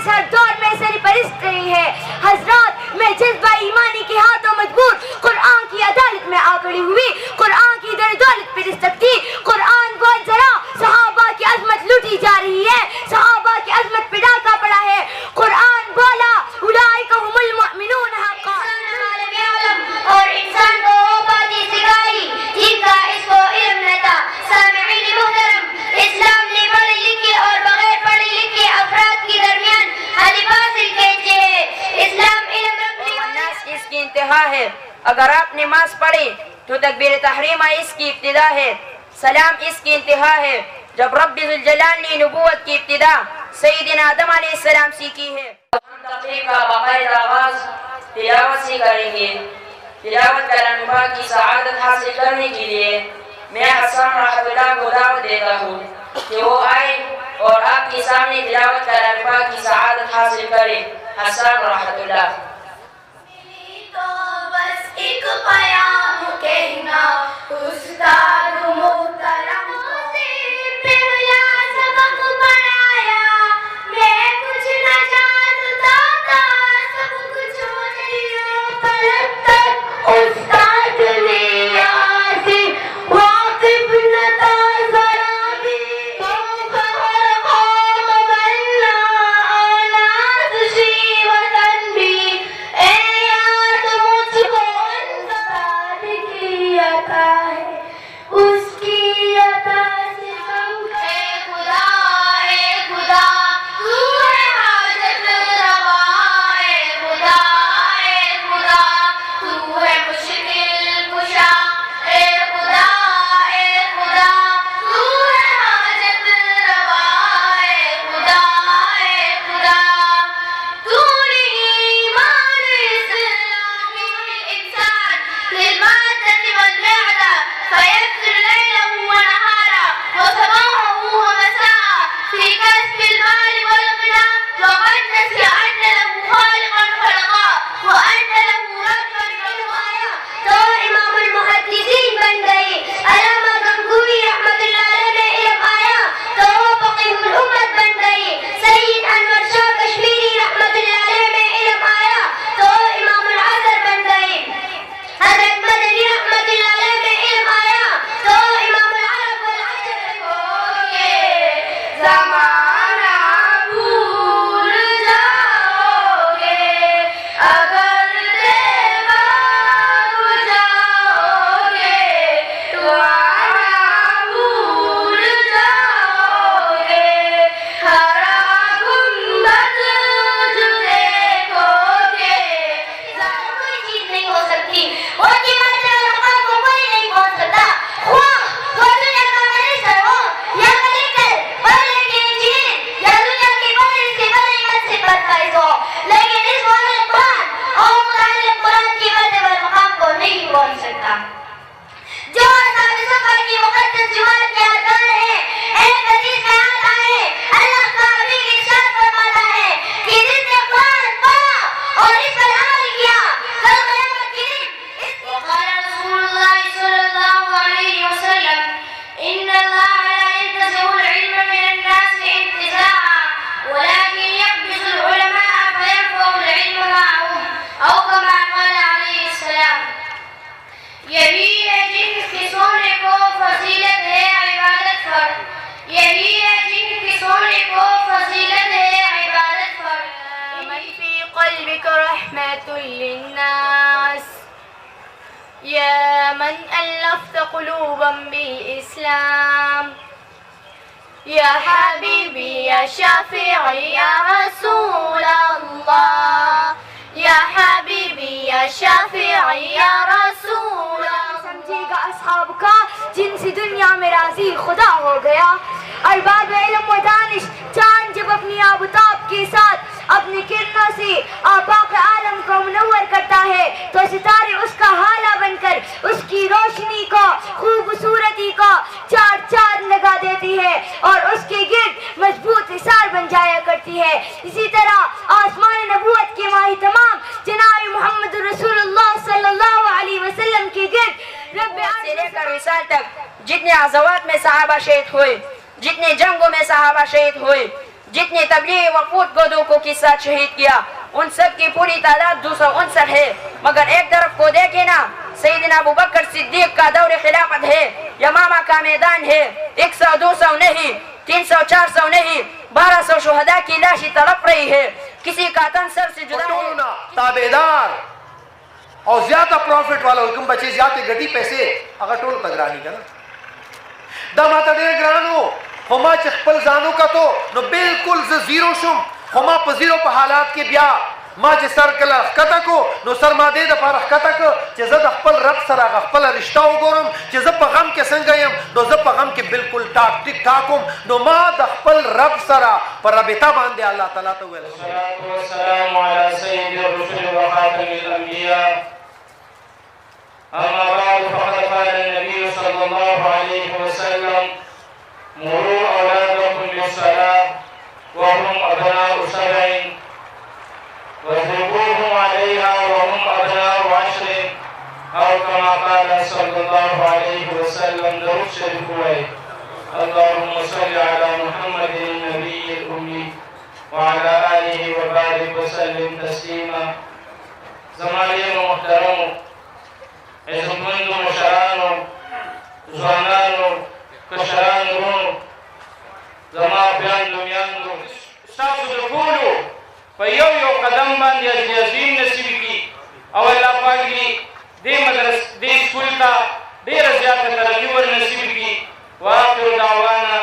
इस हर दौर में सरपरस्त रही है। हजरात, मैं जज्बा ईमानी के हाथों मजबूर कुरान की अदालत में आ खड़ी हुई, कुरान की दौलत पे दस्तकती, कुरान बहुत जरा सहाबा की अजमत लूटी जा रही है, सहाबा की अजमत पे डाका पड़ा है। कुरान बोला उलाइका हुमुल मुमिनून हक़्क़ा, और इंसान को वो बातें सिखाई जिनका इसको इल्म न था। सामिईन मुहतरम, इस्लाम ने पढ़े लिखे और बगैर पढ़े लिखे अफराद के दरमियान हासिल खींचे है। इस्लाम इल्म रखने वाला इसकी इंतहा है। अगर आप नमाज पढ़े तो तकबीर तहरीमा इसकी इब्तिदा है, सलाम इसकी इंतहा है। जब रब्बी जुल जलाल ने नबूवत की इब्तिदा सैयदना आदम अलैहिस्सलाम से की है। हम तकरीर का बाकायदा आगाज तिलावत से करेंगे। तिलावत कलाम की सआदत हासिल करने के लिए मैं हसन रहमतुल्लाह को दावत देता हूँ कि वो आए और आपके सामने तिलावत कलाम की सआदत हासिल करे। हसन रहमतुल्लाह। तो बस एक पयाम कहना उस्ताद मोहतरम से पहला सबक पढ़ाया, मैं कुछ न जानता था सब कुछ हो गया पलक तक। उस्ताद ने आसी वाकिफ न था जरा भी, तो फहर कौम बनना औलाद शी वतन भी। ए याद मुझको उस्ताद की अता है, उसकी अता से हम ए खुदा तू है हाजत रवा। ए खुदा तू है मुश्किल कुशा। ए खुदा तू है हाजत रवा। ए खुदा तूने ईमान इस्लामी इंसान लिलमातन वल्मअदा फयस्र लैलहु व नहारा व सबाहहु व मसाआ फी कसबिल माल वल गिना व क़द नसिया अन्न लहु खालिक़न खलक़ा व अन्न लहु रब्बन क़लक़ाया। तो इमामुल मुहद्दिसीन बन गए। अल्लामा गंगूही रहमतुल्लाह अलैह में इल्म आया तो वो फ़क़ीहुल उम्मत बन गए। सय्यद अनवर शाह कश्मीरी रहमतुल्लाह अलैह में इल्म आया तो इमामुल अज़हर बन गए। हज़रत मदनी रहमतुल्लाह अलैह में इल्म आया तो इमामुल अरब वल अजम हो गए। ज़माना भूल जाओगे अगर देवा बुझाओगे, तुम्हारा भूल जाओगे हरा गुंबद जो देखोगे। कोई चीज नहीं हो सकती, वो को कोई नहीं पहुंच सकता। वो दुनिया का मिनिस्टर हो या मेडिकल बदले के इंजीनियर या दुनिया के कोने से बड़े मत से बदमाश हो, लेकिन इस वाले कुरान और मुतालिक कुरान की मर्तबा मकाम को नहीं पहुंच सकता। जो सफर की मुक़द्दस जुमात के अरकान है, एक हदीस में आता है अल्लाह का हबीब इरशाद फरमाता है कि जिसने कुरान पढ़ा और इस पर अमल किया कल क़यामत के दिन वक़ाल रसूलुल्लाह सल्लल्लाहु अलैहि वसल्लम इन्नल्लाह ला यंतज़िउल इल्म मिनन नास इंतिज़ाअ वलाकिन यक़बिज़ुल उलमाअ फयरफ़उल इल्म मअहुम औ कमा क़ाल अलैहि सलाम। यही है जिनके सोने को फजीलत है इबादत फर्ज। यही है जिनके सोने को फजीलत है इबादत फर्ज। मन फी क़ल्बिक रहमतुल लिन्नास या मन अल्लफ़्त क़ुलूबन बिल इस्लाम या हबीबी या शाफ़िई या रसूल अल्लाह या हबीबी या शाफ़िई या रसूल। समझेगा असहाब का जिनसे दुनिया में राजी खुदा हो गया। अरबाब इल्म व दानिश चांद जब अपनी आबताब के साथ अपनी किरणों से आफाक आलम को मुनव्वर करता है तो सितारे उसका हाला बनकर उसकी रोशनी को खूबसूरती को चार चांद लगा देती है और उसके गिर्द मजबूत हिसार बन जाया करती है। इसी तरह आसमान नबूवत के माही तमाम जनाब मोहम्मद रसूलुल्लाह सल्लल्लाहु अलैहि वसल्लम के गिर्द से लेकर विसाल तक जितने अज़वात में सहाबा शहीद हुए, जितने जंगों में सहाबा शहीद हुए, जितने तबलीगी वफूद गदों के साथ शहीद किया उन सब की पूरी तादाद 259 है। मगर एक तरफ को देखे ना, सैयदना अबू बकर सिद्दीक का दौर खिलाफत है, यमामा का मैदान है, 100 200 नहीं, 300 400 नहीं, 1200 शुहदा की लाशी तड़प रही है, किसी का तन सर से जुदा है। ताबेदार और ज्यादा प्रॉफिट वाला हुक्म बचे ज्यादा गड्डी पैसे अगर टोल तगरानी का ना दमाता डेढ़ ग्रानो हमा चखपल जानो का तो नो बिल्कुल जीरो शुम हमा पजीरो पे हालात के ब्या माँ जे सर कला कता को नो सर मादे द पार कता को जे जद खपल रब सरा खपल रिश्ता उगोरम जे जब गम के संगयम नो जब गम के बिल्कुल टाक टिक टाकुम नो मा द खपल रब सरा पर रबिता बांधे अल्लाह ताला तो वेल सल्लल्लाहु वसल्लम अला सय्यिदिर रुsul व खातमिल अंबिया अम्मा बाद फक़द क़ाल नबी सल्लल्लाहु अलैहि वसल्लम मुरू औलादकुम बिस्सलाह व हुम अबनाउ सब'in वज़रिबूहुम अलैहा व हुम अबनाउ 'ashrin और कमा क़ाल सल्लल्लाहु अलैहि वसल्लम दरूद शरीफ हुए अल्लाहुम्मा सल्लि अला मुहम्मदिन नबिय्यिल उम्मी व अला आलिहि व बारिक व सल्लिम तस्लीमा। ज़माने मुहतरम इज़्ज़तमंद मुशरानो ज़वानानो कशरानो ज़मा बयान दुनियानो सासु दखूलो पयो यो कदम बांध अज़ीम नसीब की और अल्लाह पाक की दे मदरस दे स्कूल का दे रज़ियात तरक्की और नसीब की वाक़िर दावाना